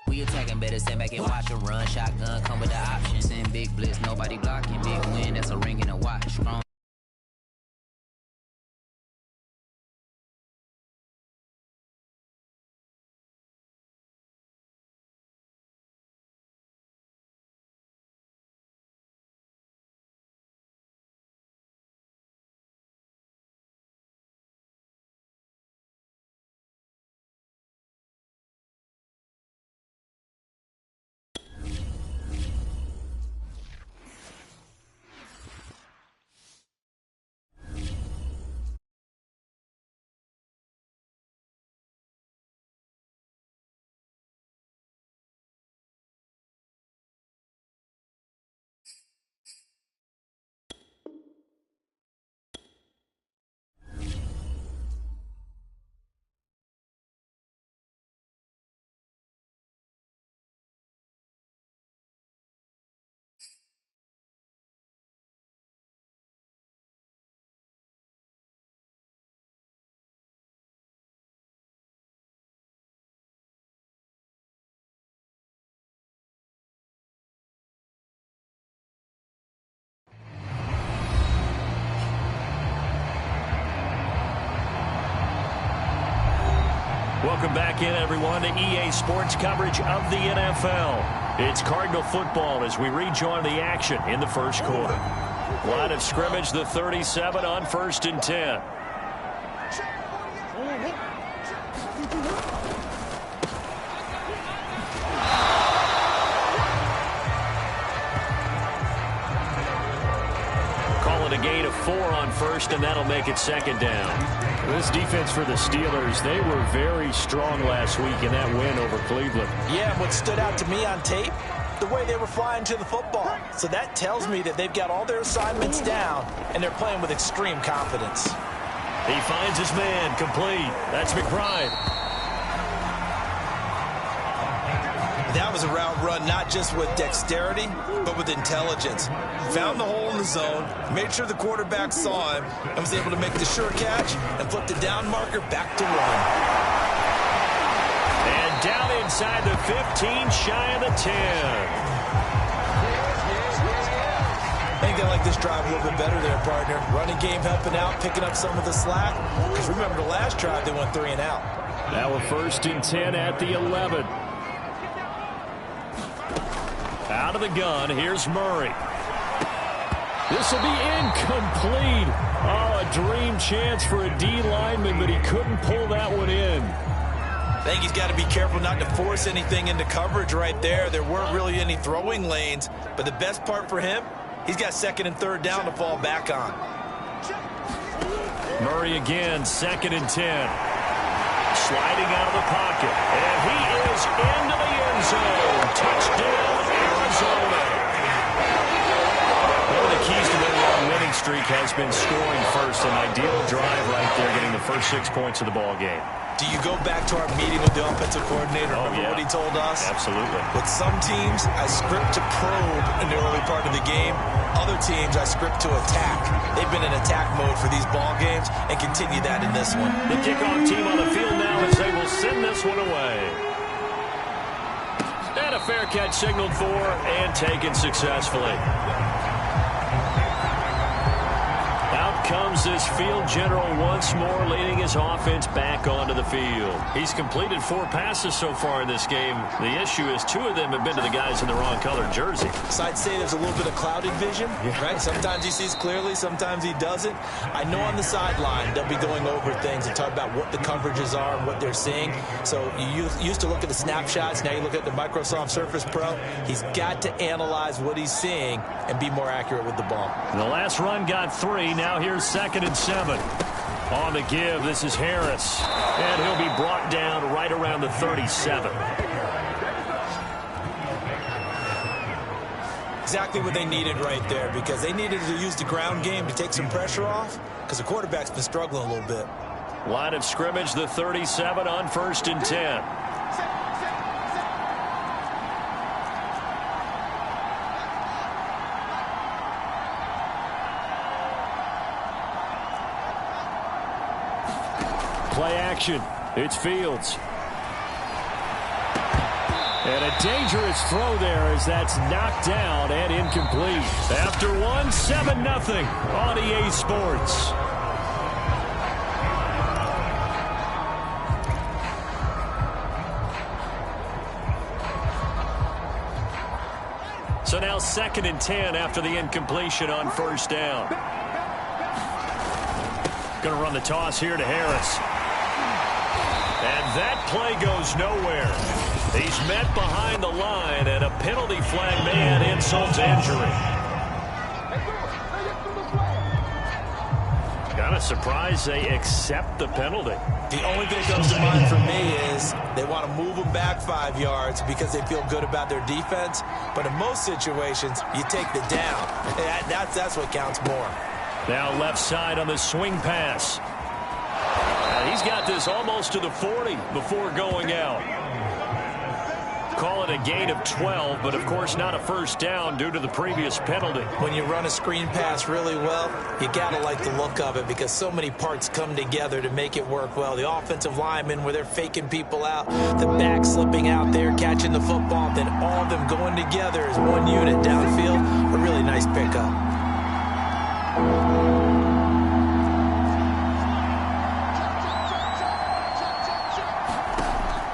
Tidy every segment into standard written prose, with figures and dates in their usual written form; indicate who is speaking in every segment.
Speaker 1: We attacking, better stand back and watch a run. Shotgun come with the option. Send big blitz, nobody blocking. Big win, that's a ring and a watch. Strong.
Speaker 2: Welcome back in, everyone, to EA Sports coverage of the NFL. It's Cardinal football as we rejoin the action in the first quarter. Line of scrimmage, the 37 on 1st and 10. Calling a gain of 4 on 1st, and that'll make it 2nd down. This defense for the Steelers, they were very strong last week in that win over Cleveland.
Speaker 3: Yeah, what stood out to me on tape, the way they were flying to the football. So that tells me that they've got all their assignments down, and they're playing with extreme confidence.
Speaker 2: He finds his man, complete. That's McBride.
Speaker 3: That was a route run not just with dexterity, but with intelligence. Found the hole in the zone, made sure the quarterback saw him, and was able to make the sure catch and flip the down marker back to 1.
Speaker 2: And down inside the 15, shy of the 10.
Speaker 3: I think they like this drive a little bit better there, partner. Running game helping out, picking up some of the slack. Because remember, the last drive, they went 3 and out.
Speaker 2: Now a 1st and 10 at the 11. Out of the gun, here's Murray. This will be incomplete. Oh, a dream chance for a D lineman, but he couldn't pull that one in.
Speaker 3: I think he's got to be careful not to force anything into coverage right there. There weren't really any throwing lanes, but the best part for him, he's got 2nd and 3rd down to fall back on.
Speaker 2: Murray again, 2nd and 10. Sliding out of the pocket, and he is into the end zone. Touchdown, Arizona. One of the keys to their long winning streak has been scoring first. An ideal drive right there, getting the first 6 points of the ball game.
Speaker 3: Do you go back to our meeting with the offensive coordinator? Remember what he told us?
Speaker 2: Absolutely.
Speaker 3: With some teams, I script to probe in the early part of the game. Other teams, I script to attack. They've been in attack mode for these ball games and continue that in this one.
Speaker 2: The kickoff team on the field now as they will send this one away. And a fair catch signaled for and taken successfully. Comes this field general once more, leading his offense back onto the field. He's completed 4 passes so far in this game. The issue is 2 of them have been to the guys in the wrong colored jersey.
Speaker 3: So I'd say there's a little bit of clouded vision, right? Sometimes he sees clearly, sometimes he doesn't. I know on the sideline they'll be going over things and talk about what the coverages are and what they're seeing. So you used to look at the snapshots, now you look at the Microsoft Surface Pro. He's got to analyze what he's seeing and be more accurate with the ball.
Speaker 2: The last run got 3, now here's 2nd and 7. On the give, this is Harris. And he'll be brought down right around the 37.
Speaker 3: Exactly what they needed right there, because they needed to use the ground game to take some pressure off, because the quarterback's been struggling a little bit.
Speaker 2: Line of scrimmage, the 37 on 1st and 10. Play action. It's Fields. And a dangerous throw there as that's knocked down and incomplete. After one, 7-0 on EA Sports. So now 2nd and 10 after the incompletion on first down. Going to run the toss here to Harris. And that play goes nowhere. He's met behind the line, and a penalty flag may add insult to injury. Kind of surprised they accept the penalty.
Speaker 3: The only thing that comes to mind for me is they want to move them back 5 yards because they feel good about their defense. But in most situations, you take the down. That's what counts more.
Speaker 2: Now left side on the swing pass. And he's got this almost to the 40 before going out. Call it a gain of 12, but of course not a first down due to the previous penalty.
Speaker 3: When you run a screen pass really well, you gotta like the look of it because so many parts come together to make it work well. The offensive linemen where they're faking people out, the back slipping out there, catching the football, then all of them going together as one unit downfield. A really nice pickup.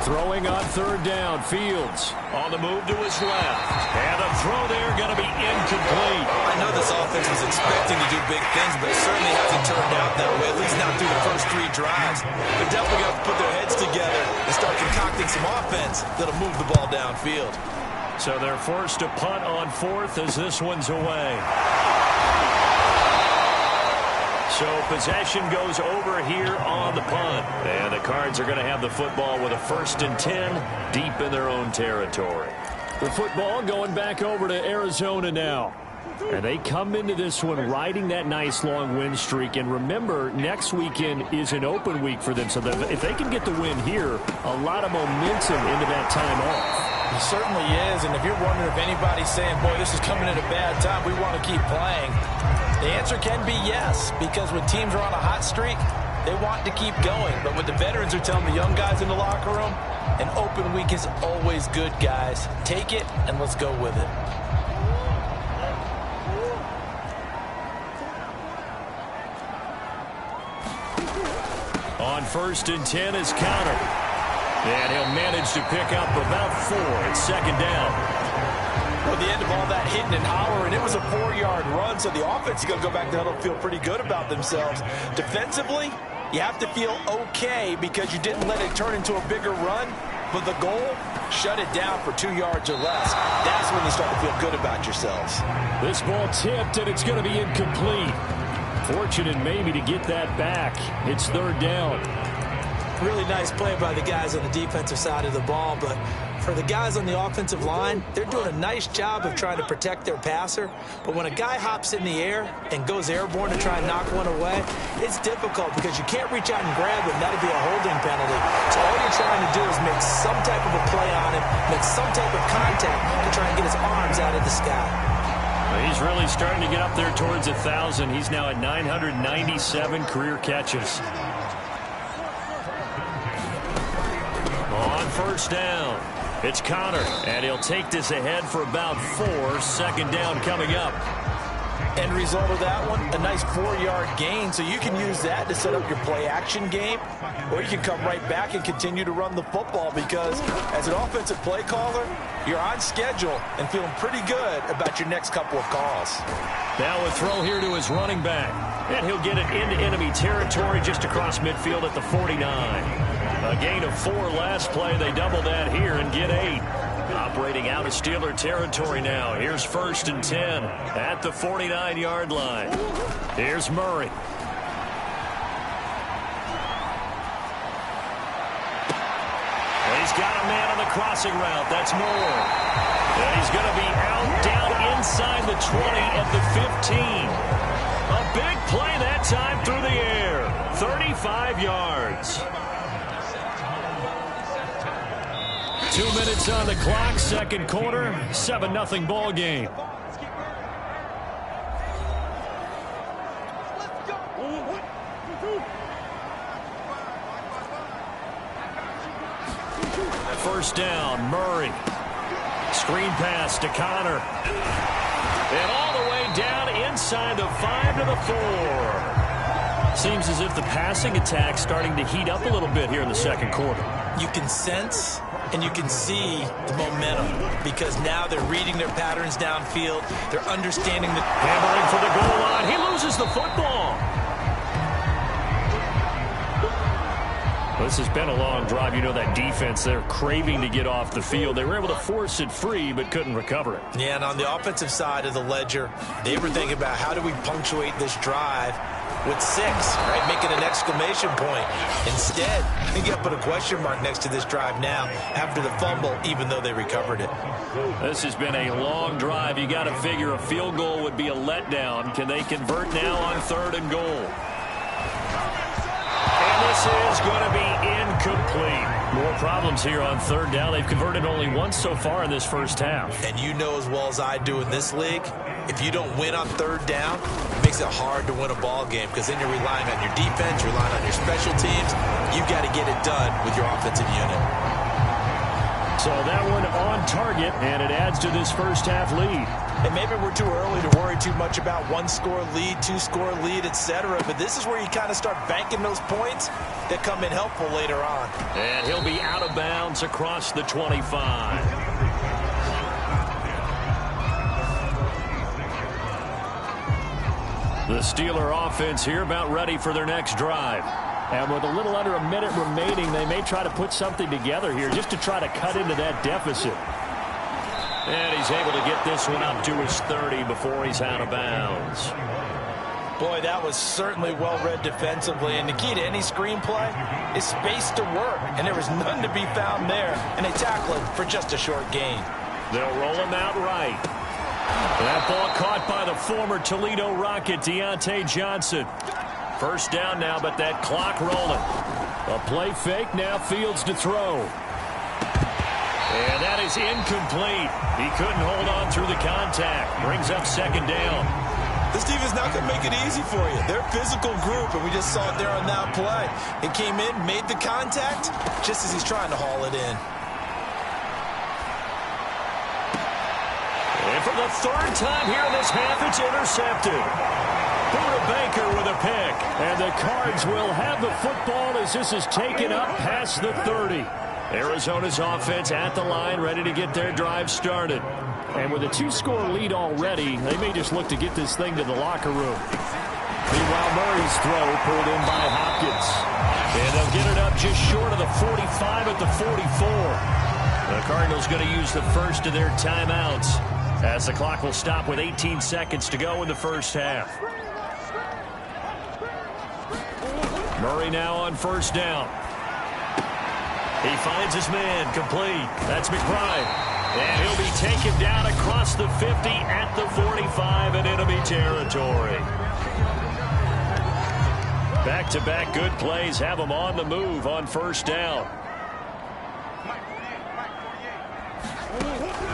Speaker 2: Throwing on 3rd down, Fields on the move to his left. And a throw there going to be incomplete.
Speaker 3: I know this offense was expecting to do big things, but it certainly hasn't turned out that way, at least not through the first 3 drives. They're definitely going to put their heads together and start concocting some offense that'll move the ball downfield.
Speaker 2: So they're forced to punt on 4th as this one's away. So possession goes over here on the punt. And the Cards are going to have the football with a 1st and 10 deep in their own territory. The football going back over to Arizona now. And they come into this one riding that nice long win streak. And remember, next weekend is an open week for them. So that if they can get the win here, a lot of momentum into that time off.
Speaker 3: It certainly is. And if you're wondering if anybody's saying, boy, this is coming at a bad time, we want to keep playing, the answer can be yes, because when teams are on a hot streak, they want to keep going. But what the veterans are telling the young guys in the locker room, an open week is always good, guys. Take it, and let's go with it.
Speaker 2: On 1st and 10 is Counter. And he'll manage to pick up about 4 at 2nd down.
Speaker 3: Well, the end of all that hitting and hollering, it was a 4-yard run, so the offense is going to go back to huddle and feel pretty good about themselves. Defensively, you have to feel okay because you didn't let it turn into a bigger run, but the goal, shut it down for 2 yards or less. That's when you start to feel good about yourselves.
Speaker 2: This ball tipped, and it's going to be incomplete. Fortunate maybe to get that back. It's 3rd down.
Speaker 3: Really nice play by the guys on the defensive side of the ball, but for the guys on the offensive line, they're doing a nice job of trying to protect their passer. But when a guy hops in the air and goes airborne to try and knock one away, it's difficult because you can't reach out and grab him. That'd be a holding penalty. So all you're trying to do is make some type of a play on him, make some type of contact to try and get his arms out of the sky.
Speaker 2: Well, he's really starting to get up there towards 1,000. He's now at 997 career catches. On 1st down, it's Connor, and he'll take this ahead for about 4. 2nd down coming up.
Speaker 3: End result of that one, a nice 4-yard gain, so you can use that to set up your play-action game, or you can come right back and continue to run the football because as an offensive play caller, you're on schedule and feeling pretty good about your next couple of calls.
Speaker 2: Now a throw here to his running back, and he'll get it into enemy territory just across midfield at the 49. A gain of 4 last play. They double that here and get 8. Operating out of Steeler territory now. Here's 1st and 10 at the 49-yard line. Here's Murray. He's got a man on the crossing route. That's Moore. And he's going to be out down inside the 20 at the 15. A big play that time through the air. 35 yards. 2 minutes on the clock, 2nd quarter, 7-0 ball game. First down, Murray. Screen pass to Connor. And all the way down inside the 5 to the 4. Seems as if the passing attack's starting to heat up a little bit here in the second quarter.
Speaker 3: You can sense and you can see the momentum because now they're reading their patterns downfield. They're understanding the...
Speaker 2: Hammering for the goal line. He loses the football. This has been a long drive. You know that defense, they're craving to get off the field. They were able to force it free, but couldn't recover it.
Speaker 3: Yeah, and on the offensive side of the ledger, they were thinking about how do we punctuate this drive with 6, right? Making an exclamation point. Instead, I think you have to put a question mark next to this drive now after the fumble, even though they recovered it.
Speaker 2: This has been a long drive. You got to figure a field goal would be a letdown. Can they convert now on 3rd and goal? And this is going to be incomplete. More problems here on 3rd down. They've converted only once so far in this first half.
Speaker 3: And you know as well as I do in this league, if you don't win on 3rd down, it makes it hard to win a ball game because then you're relying on your defense, you're relying on your special teams. You've got to get it done with your offensive unit.
Speaker 2: So that one on target, and it adds to this first half lead.
Speaker 3: And maybe we're too early to worry too much about 1-score lead, 2-score lead, etc. But this is where you kind of start banking those points that come in helpful later on.
Speaker 2: And he'll be out of bounds across the 25. The Steeler offense here about ready for their next drive. And with a little under a minute remaining, they may try to put something together here just to try to cut into that deficit. And he's able to get this one up to his 30 before he's out of bounds.
Speaker 3: Boy, that was certainly well-read defensively. And the key to any screenplay is space to work. And there was none to be found there. And they tackle it for just a short gain.
Speaker 2: They'll roll him out right. That ball caught by the former Toledo Rocket, Deontay Johnson. First down now, but that clock rolling. A play fake, now Fields to throw. And that is incomplete. He couldn't hold on through the contact. Brings up 2nd down.
Speaker 3: This defense not going to make it easy for you. They're a physical group, and we just saw it there on that play. It came in, made the contact, just as he's trying to haul it in.
Speaker 2: And for the 3rd time here in this half, it's intercepted. Buda Baker with a pick. And the Cards will have the football as this is taken up past the 30. Arizona's offense at the line, ready to get their drive started. And with a 2-score lead already, they may just look to get this thing to the locker room. Meanwhile, Murray's throw pulled in by Hopkins. And they'll get it up just short of the 45 at the 44. The Cardinals going to use the first of their timeouts as the clock will stop with 18 seconds to go in the first half. Murray now on 1st down. He finds his man, complete. That's McBride. And he'll be taken down across the 50 at the 45 in enemy territory. Back-to-back good plays have him on the move on 1st down.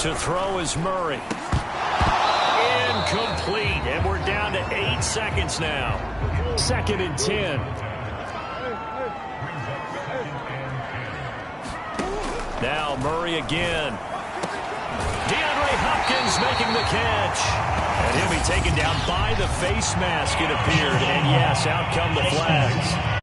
Speaker 2: To throw is Murray. Incomplete. And we're down to 8 seconds now. 2nd and 10. Now Murray again. DeAndre Hopkins making the catch. And he'll be taken down by the face mask, it appeared. And yes, out come the flags.